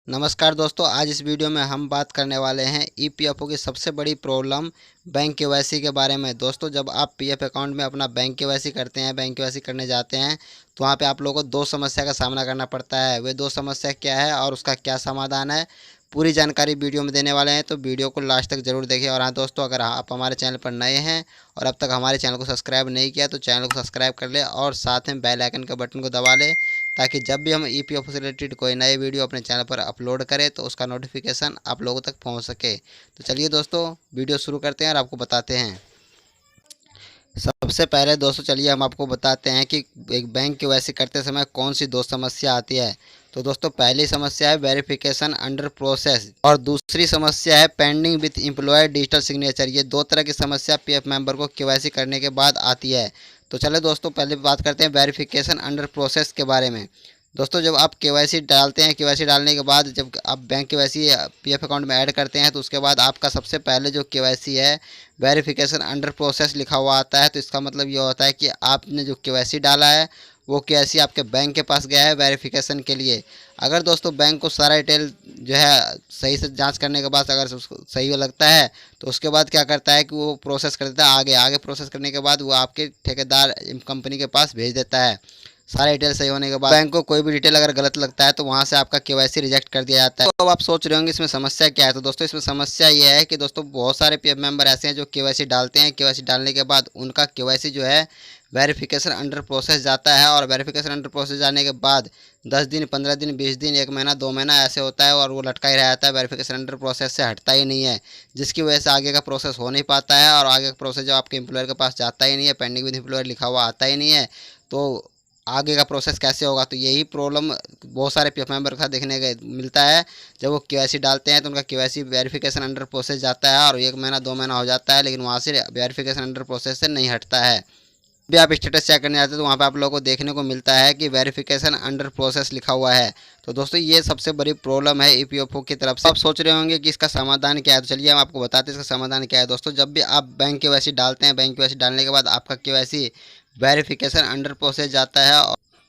नमस्कार दोस्तों, आज इस वीडियो में हम बात करने वाले हैं ईपीएफओ की सबसे बड़ी प्रॉब्लम बैंक केवाईसी के बारे में। दोस्तों, जब आप पीएफ अकाउंट में अपना बैंक केवाईसी करते हैं, बैंक केवाईसी करने जाते हैं, तो वहाँ पे आप लोगों को दो समस्या का सामना करना पड़ता है। वे दो समस्या क्या है और उसका क्या समाधान है, पूरी जानकारी वीडियो में देने वाले हैं, तो वीडियो को लास्ट तक जरूर देखिए। और हाँ दोस्तों, अगर आप हमारे चैनल पर नए हैं और अब तक हमारे चैनल को सब्सक्राइब नहीं किया तो चैनल को सब्सक्राइब कर ले और साथ में बेल आइकन के बटन को दबा ले, ताकि जब भी हम ईपीएफओ से रिलेटेड कोई नए वीडियो अपने चैनल पर अपलोड करें तो उसका नोटिफिकेशन आप लोगों तक पहुंच सके। तो चलिए दोस्तों, वीडियो शुरू करते हैं और आपको बताते हैं। सबसे पहले दोस्तों, चलिए हम आपको बताते हैं कि एक बैंक केवाईसी करते समय कौन सी दो समस्या आती है। तो दोस्तों, पहली समस्या है वेरिफिकेशन अंडर प्रोसेस और दूसरी समस्या है pending with employ digital signature. ये दो तरह की समस्या पीएफ मेंबर को केवाईसी करने के बाद आती है। तो चले दोस्तों, पहले बात करते हैं वेरिफिकेशन अंडर प्रोसेस के बारे में। दोस्तों, जब आप केवाईसी डालते हैं, केवाईसी डालने के बाद जब आप बैंक केवाईसी पीएफ अकाउंट में ऐड करते हैं, तो उसके बाद आपका सबसे पहले जो केवाईसी है वेरिफिकेशन अंडर प्रोसेस लिखा हुआ आता है। तो इसका मतलब ये होता है कि आपने जो केवाईसी डाला है वो केवाईसी आपके बैंक के पास गया है वेरिफिकेशन के लिए। अगर दोस्तों बैंक को सारा डिटेल जो है सही से जांच करने के बाद अगर उसको सही लगता है, तो उसके बाद क्या करता है कि वो प्रोसेस कर देता है आगे। आगे प्रोसेस करने के बाद वो आपके ठेकेदार कंपनी के पास भेज देता है। सारे डिटेल सही होने के बाद बैंक को कोई भी डिटेल अगर गलत लगता है तो वहाँ से आपका केवाईसी रिजेक्ट कर दिया जाता है। तो अब आप सोच रहे होंगे इसमें समस्या क्या है। तो दोस्तों, इसमें समस्या ये है कि दोस्तों बहुत सारे पीएफ मेंबर ऐसे हैं जो केवाईसी डालते हैं, केवाईसी डालने के बाद उनका केवाईसी जो है वेरिफिकेशन अंडर प्रोसेस जाता है, और वेरिफिकेशन अंडर प्रोसेस जाने के बाद 10 दिन, 15 दिन, 20 दिन, 1 महीना, 2 महीना ऐसे होता है और वो लटका ही रह जाता है, वेरिफिकेशन अंडर प्रोसेस से हटता ही नहीं है, जिसकी वजह से आगे का प्रोसेस हो नहीं पाता है। और आगे का प्रोसेस जो आपके एम्प्लॉयर के पास जाता ही नहीं है, पेंडिंग विद एम्प्लॉयर लिखा हुआ आता ही नहीं है, तो आगे का प्रोसेस कैसे होगा। तो यही प्रॉब्लम बहुत सारे पीएफ मेंबर का देखने का मिलता है। जब वो केवाईसी डालते हैं तो उनका केवाईसी वेरिफिकेशन अंडर प्रोसेस जाता है और 1 महीना, 2 महीना हो जाता है, लेकिन वहाँ से वेरिफिकेशन अंडर प्रोसेस से नहीं हटता है। भी आप स्टेटस चेक करने जाते हैं तो वहाँ पे आप लोगों को देखने को मिलता है कि वेरिफिकेशन अंडर प्रोसेस लिखा हुआ है। तो दोस्तों, ये सबसे बड़ी प्रॉब्लम है ईपीएफओ की तरफ से। आप सोच रहे होंगे कि इसका समाधान क्या है, तो चलिए हम आपको बताते हैं इसका समाधान क्या है। दोस्तों, जब भी आप बैंक केवाईसी डालते हैं, बैंक केवाईसी डालने के बाद आपका केवाईसी वेरिफिकेशन अंडर प्रोसेस जाता है।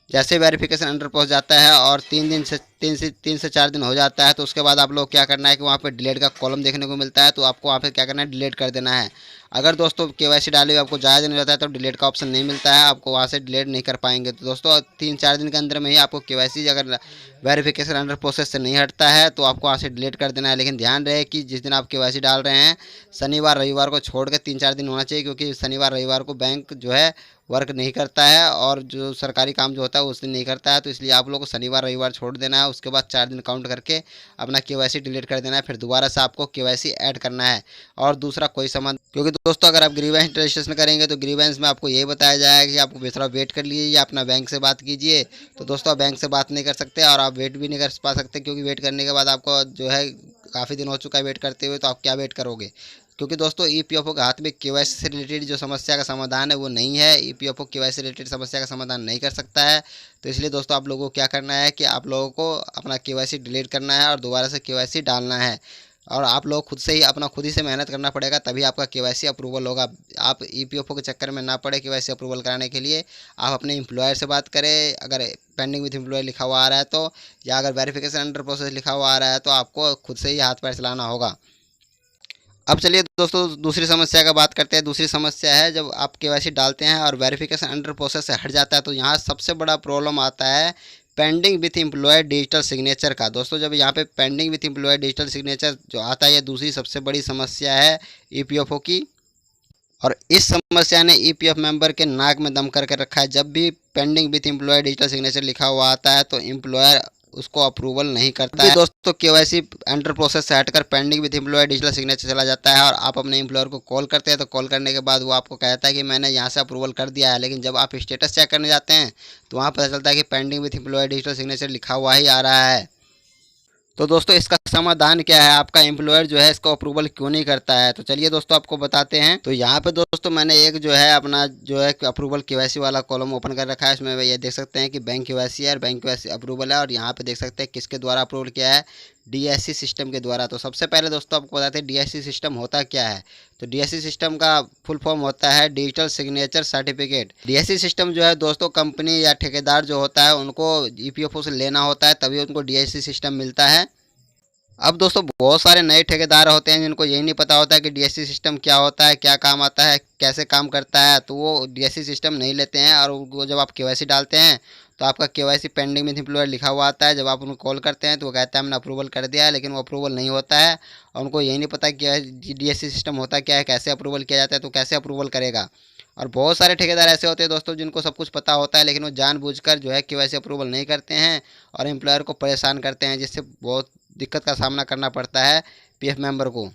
जैसे वेरिफिकेशन अंडर पहुंच जाता है और 3 से 4 दिन हो जाता है, तो उसके बाद आप लोग क्या करना है कि वहाँ पे डिलीट का कॉलम देखने को मिलता है, तो आपको वहाँ पे क्या करना है, डिलीट कर देना है। अगर दोस्तों केवाईसी डाले हुए आपको ज़्यादा दिन हो जाता है तो डिलीट का ऑप्शन नहीं मिलता है, आपको वहाँ से डिलीट नहीं कर पाएंगे। तो दोस्तों, 3-4 दिन के अंदर में ही आपको केवाईसी अगर वेरिफिकेशन अंडर प्रोसेस से नहीं हटता है तो आपको वहाँ से डिलीट कर देना है। लेकिन ध्यान रहे कि जिस दिन आप केवाईसी डाल रहे हैं, शनिवार रविवार को छोड़ के 3-4 दिन होना चाहिए, क्योंकि शनिवार रविवार को बैंक जो है वर्क नहीं करता है और जो सरकारी काम जो होता है उस दिन नहीं करता है। तो इसलिए आप लोगों को शनिवार रविवार छोड़ देना है, उसके बाद 4 दिन काउंट करके अपना केवाईसी डिलीट कर देना है, फिर दोबारा से आपको केवाईसी ऐड करना है। और दूसरा कोई सामान, क्योंकि दोस्तों अगर आप ग्रीवेंस रजिस्ट्रेशन करेंगे तो ग्रीवेंस में आपको यही बताया जाएगा कि आपको थोड़ा वेट कर लीजिए या अपना बैंक से बात कीजिए। तो दोस्तों, आप बैंक से बात नहीं कर सकते और आप वेट भी नहीं कर पा सकते, क्योंकि वेट करने के बाद आपको जो है काफ़ी दिन हो चुका है वेट करते हुए, तो आप क्या वेट करोगे। क्योंकि दोस्तों, ईपीएफओ के हाथ में केवाईसी से रिलेटेड जो समस्या का समाधान है वो नहीं है। ईपीएफओ केवाईसी से रिलेटेड समस्या का समाधान नहीं कर सकता है। तो इसलिए दोस्तों, आप लोगों को क्या करना है कि आप लोगों को अपना केवाईसी डिलीट करना है और दोबारा से केवाईसी डालना है। और आप लोग खुद से ही अपना खुद ही से मेहनत करना पड़ेगा, तभी आपका केवाईसी अप्रूवल होगा। आप ईपीएफओ के चक्कर में ना पड़े। केवाईसी अप्रूवल कराने के लिए आप अपने एम्प्लॉयर से बात करें, अगर पेंडिंग विथ एम्प्लॉयर लिखा हुआ आ रहा है तो, या अगर वेरिफिकेशन अंडर प्रोसेस लिखा हुआ आ रहा है तो आपको खुद से ही हाथ पैर चलाना होगा। अब चलिए दोस्तों, दूसरी समस्या का बात करते हैं। दूसरी समस्या है जब आप केवाईसी डालते हैं और वेरिफिकेशन अंडर प्रोसेस से हट जाता है, तो यहाँ सबसे बड़ा प्रॉब्लम आता है pending with employ digital signature का। दोस्तों, जब यहाँ पे pending with employ digital signature जो आता है, ये दूसरी सबसे बड़ी समस्या है ईपीएफओ की। और इस समस्या ने ईपीएफ मेंबर के नाक में दम करके रखा है। जब भी pending with employ digital signature लिखा हुआ आता है तो एम्प्लॉयर उसको अप्रूवल नहीं करता है। दोस्तों, केवाईसी अंडर प्रोसेस से हटकर pending with employ digital signature चला जाता है और आप अपने एम्प्लॉयर को कॉल करते हैं, तो कॉल करने के बाद वो आपको कहता है कि मैंने यहाँ से अप्रूवल कर दिया है। लेकिन जब आप स्टेटस चेक करने जाते हैं तो वहाँ पता चलता है कि pending with employ digital signature लिखा हुआ ही आ रहा है। तो दोस्तों, इसका समाधान क्या है, आपका एम्प्लॉयर जो है इसको अप्रूवल क्यों नहीं करता है। तो चलिए दोस्तों, आपको बताते हैं। तो यहाँ पे दोस्तों मैंने एक जो है अपना जो है अप्रूवल केवाईसी वाला कॉलम ओपन कर रखा है। इसमें ये देख सकते हैं कि बैंक केवाईसी है और बैंक केवाईसी अप्रूवल है, और यहाँ पे देख सकते हैं किसके द्वारा अप्रूवल किया है, डीएससी सिस्टम के द्वारा। तो सबसे पहले दोस्तों आपको बताते हैं डीएससी सिस्टम होता क्या है। तो डीएससी सिस्टम का फुल फॉर्म होता है digital signature certificate. DSC system जो है दोस्तों, कंपनी या ठेकेदार जो होता है उनको ईपीएफओ से लेना होता है, तभी उनको डीएससी सिस्टम मिलता है। अब दोस्तों बहुत सारे नए ठेकेदार होते हैं जिनको यही नहीं पता होता है कि डीएससी सिस्टम क्या होता है, क्या काम आता है, कैसे काम करता है, तो वो डीएससी सिस्टम नहीं लेते हैं। और वो जब आप केवाईसी डालते हैं तो आपका केवाईसी पेंडिंग विथ एम्प्लॉयर लिखा हुआ आता है। जब आप उनको कॉल करते हैं तो वो कहता है हमने अप्रूवल कर दिया है, लेकिन वो अप्रूवल नहीं होता है। और उनको यही नहीं पता कि डीएससी सिस्टम होता क्या है, कैसे अप्रूवल किया जाता है, तो कैसे अप्रूवल करेगा। और बहुत सारे ठेकेदार ऐसे होते हैं दोस्तों जिनको सब कुछ पता होता है, लेकिन वो जानबूझकर जो है केवाईसी अप्रूवल नहीं करते हैं और एम्प्लॉयर को परेशान करते हैं, जिससे बहुत दिक्कत का सामना करना पड़ता है पीएफ मेंबर को।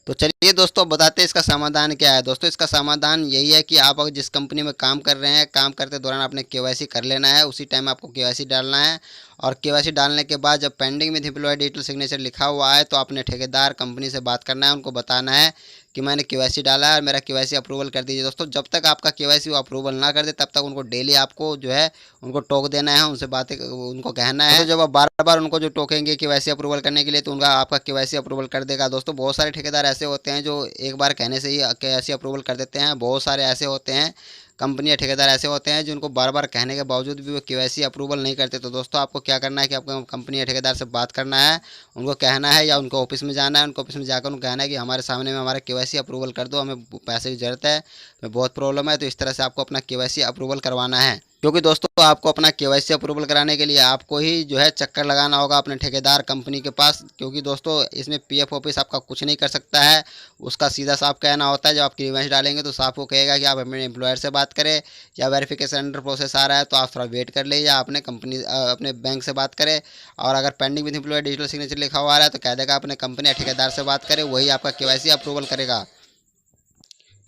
तो चलिए दोस्तों बताते हैं इसका समाधान क्या है। दोस्तों इसका समाधान यही है कि आप अगर जिस कंपनी में काम कर रहे हैं, काम करते दौरान आपने केवाईसी कर लेना है, उसी टाइम आपको केवाईसी डालना है। और केवाईसी डालने के बाद जब pending with employ digital signature लिखा हुआ है तो आपने ठेकेदार कंपनी से बात करना है, उनको बताना है कि मैंने केवाईसी डाला है और मेरा केवाईसी अप्रूवल कर दीजिए। दोस्तों जब तक आपका केवाईसी वो अप्रूवल ना कर दे तब तक उनको डेली आपको जो है उनको टोक देना है, उनसे बातें उनको कहना है। तो जब आप बार बार उनको जो टोकेंगे केवाईसी अप्रूवल करने के लिए तो उनका आपका केवाईसी अप्रूवल कर देगा। दोस्तों बहुत सारे ठेकेदार ऐसे होते हैं जो एक बार कहने से ही केवाईसी अप्रूवल कर देते हैं। बहुत सारे ऐसे होते हैं कंपनी या ठेकेदार ऐसे होते हैं जिनको बार बार कहने के बावजूद भी वो केवाईसी अप्रूवल नहीं करते। तो दोस्तों आपको क्या करना है कि आपको कंपनी या ठेकेदार से बात करना है, उनको कहना है या उनको ऑफिस में जाना है, उनको ऑफिस में जाकर उनको कहना है कि हमारे सामने में हमारा केवाईसी अप्रूवल कर दो, हमें पैसे की ज़रूरत है, हमें बहुत प्रॉब्लम है। तो इस तरह से आपको अपना केवाईसी अप्रूवल करवाना है, क्योंकि दोस्तों आपको अपना केवाईसी अप्रूवल कराने के लिए आपको ही जो है चक्कर लगाना होगा अपने ठेकेदार कंपनी के पास। क्योंकि दोस्तों इसमें पीएफ ऑफिस आपका कुछ नहीं कर सकता है, उसका सीधा साफ कहना होता है। जब आप केवाईसी डालेंगे तो साफ वो कहेगा कि आप अपने एम्प्लॉयर से बात करें, या वेरिफिकेशन अंडर प्रोसेस आ रहा है तो आप थोड़ा वेट कर ले, या अपने कंपनी अपने बैंक से बात करें। और अगर pending with employer digital signature लिखा हुआ आ रहा है तो कह देगा अपने कंपनी या ठेकेदार से बात करें, वही आपका केवाईसी अप्रूवल करेगा।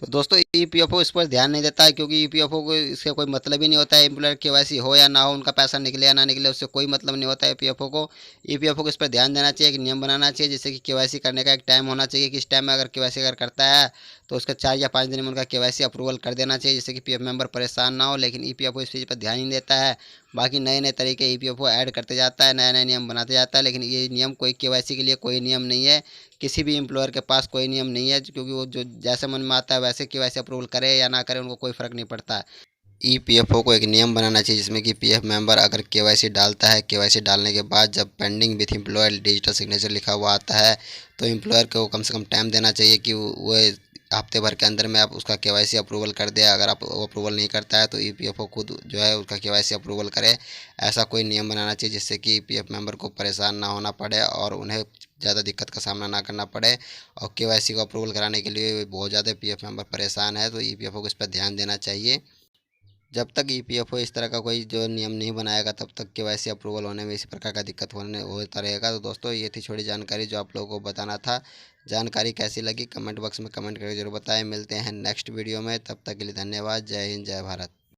तो दोस्तों ईपीएफओ इस पर ध्यान नहीं देता है, क्योंकि ईपीएफओ को इससे कोई मतलब ही नहीं होता है। एम्प्लॉयर केवाईसी हो या ना हो, उनका पैसा निकले या ना निकले, उससे कोई मतलब नहीं होता है ईपीएफओ को। ईपीएफओ को इस पर ध्यान देना चाहिए, एक नियम बनाना चाहिए, जैसे कि केवाईसी करने का एक टाइम होना चाहिए कि इस टाइम में अगर केवाईसी अगर करता है तो उसके 4 या 5 दिन में उनका केवाईसी अप्रूवल कर देना चाहिए, जिससे कि पीएफ मेंबर परेशान ना हो। लेकिन ईपीएफओ इस चीज़ पर ध्यान ही नहीं देता है। बाकी नए नए तरीके ईपीएफओ ऐड करते जाता है, नए नए नियम बनाते जाता है, लेकिन ये नियम कोई केवाईसी के लिए कोई नियम नहीं है। किसी भी एम्प्लॉयर के पास कोई नियम नहीं है, क्योंकि वो जो जैसे मन में आता है वैसे केवाईसी अप्रूवल करे या ना करे उनको कोई फ़र्क नहीं पड़ता है। ईपीएफओ को एक नियम बनाना चाहिए जिसमें कि पीएफ मेंबर अगर केवाईसी डालता है, केवाईसी डालने के बाद जब pending with employer digital signature लिखा हुआ आता है तो एम्प्लॉयर को कम से कम टाइम देना चाहिए कि वो हफ्ते भर के अंदर में आप उसका केवाईसी अप्रूवल कर दे। अगर आप वो अप्रूवल नहीं करता है तो ईपीएफओ खुद जो है उसका केवाईसी अप्रूवल करे। ऐसा कोई नियम बनाना चाहिए जिससे कि पीएफ मेंबर को परेशान ना होना पड़े और उन्हें ज़्यादा दिक्कत का सामना ना करना पड़े। और केवाईसी को अप्रूवल कराने के लिए बहुत ज़्यादा पीएफ मेंबर परेशान है, तो ईपीएफओ को इस पर ध्यान देना चाहिए। जब तक ईपीएफओ इस तरह का कोई जो नियम नहीं बनाएगा तब तक केवाईसी अप्रूवल होने में इसी प्रकार का दिक्कत होने होता रहेगा। तो दोस्तों ये थी छोटी जानकारी जो आप लोगों को बताना था। जानकारी कैसी लगी कमेंट बॉक्स में कमेंट करके जरूर बताएं। मिलते हैं नेक्स्ट वीडियो में, तब तक के लिए धन्यवाद। जय हिंद, जय भारत।